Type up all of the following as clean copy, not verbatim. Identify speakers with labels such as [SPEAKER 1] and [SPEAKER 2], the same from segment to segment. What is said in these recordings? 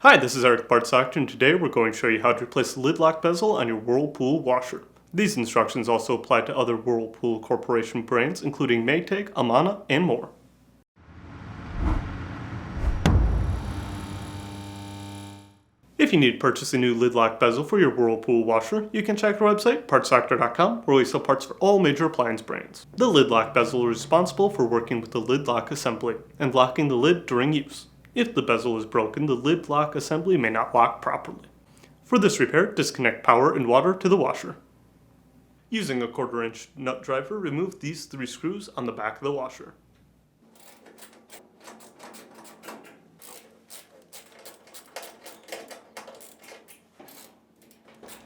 [SPEAKER 1] Hi, this is Eric Parts Doctor, and today we're going to show you how to replace the lid lock bezel on your Whirlpool washer. These instructions also apply to other Whirlpool Corporation brands, including Maytag, Amana, and more. If you need to purchase a new lid lock bezel for your Whirlpool washer, you can check our website, partsdoctor.com, where we sell parts for all major appliance brands. The lid lock bezel is responsible for working with the lid lock assembly and locking the lid during use. If the bezel is broken, the lid lock assembly may not lock properly. For this repair, disconnect power and water to the washer. Using a 1/4 inch nut driver, remove these 3 screws on the back of the washer.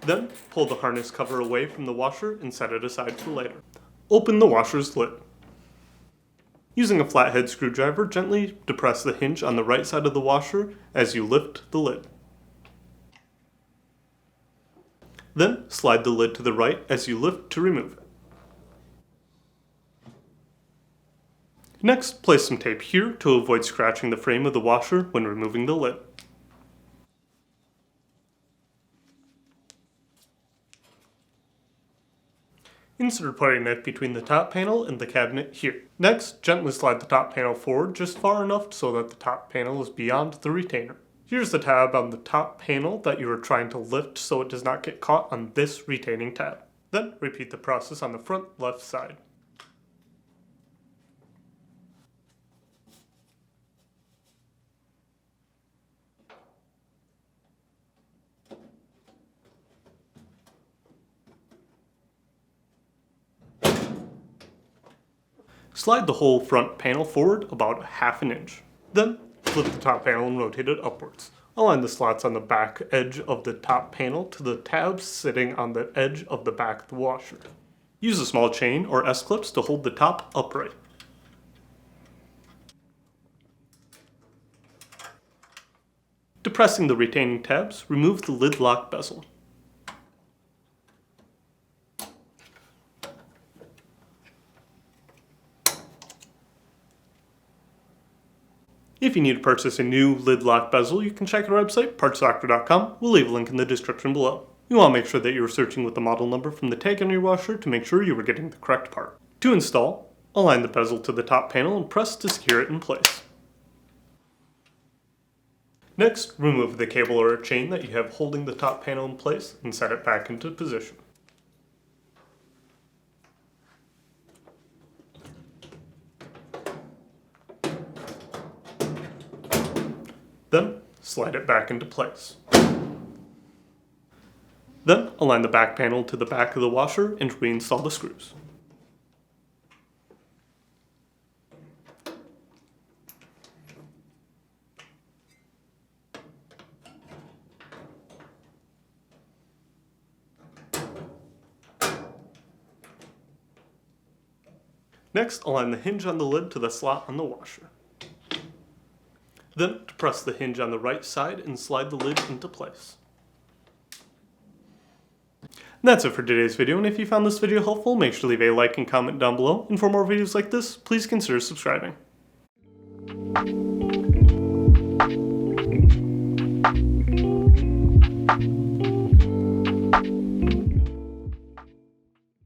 [SPEAKER 1] Then, pull the harness cover away from the washer and set it aside for later. Open the washer's lid. Using a flathead screwdriver, gently depress the hinge on the right side of the washer as you lift the lid. Then, slide the lid to the right as you lift to remove it. Next, place some tape here to avoid scratching the frame of the washer when removing the lid. Insert a putty knife between the top panel and the cabinet here. Next, gently slide the top panel forward just far enough so that the top panel is beyond the retainer. Here's the tab on the top panel that you are trying to lift so it does not get caught on this retaining tab. Then, repeat the process on the front left side. Slide the whole front panel forward about 1/2 inch. Then, flip the top panel and rotate it upwards. Align the slots on the back edge of the top panel to the tabs sitting on the edge of the back of the washer. Use a small chain or S-clips to hold the top upright. Depressing the retaining tabs, remove the lid lock bezel. If you need to purchase a new lid lock bezel, you can check our website, partsdoctor.com. We'll leave a link in the description below. You want to make sure that you're searching with the model number from the tag on your washer to make sure you were getting the correct part. To install, align the bezel to the top panel and press to secure it in place. Next, remove the cable or chain that you have holding the top panel in place and set it back into position. Then, slide it back into place. Then, align the back panel to the back of the washer and reinstall the screws. Next, align the hinge on the lid to the slot on the washer. Then, depress the hinge on the right side and slide the lid into place. And that's it for today's video, and if you found this video helpful, make sure to leave a like and comment down below, and for more videos like this, please consider subscribing.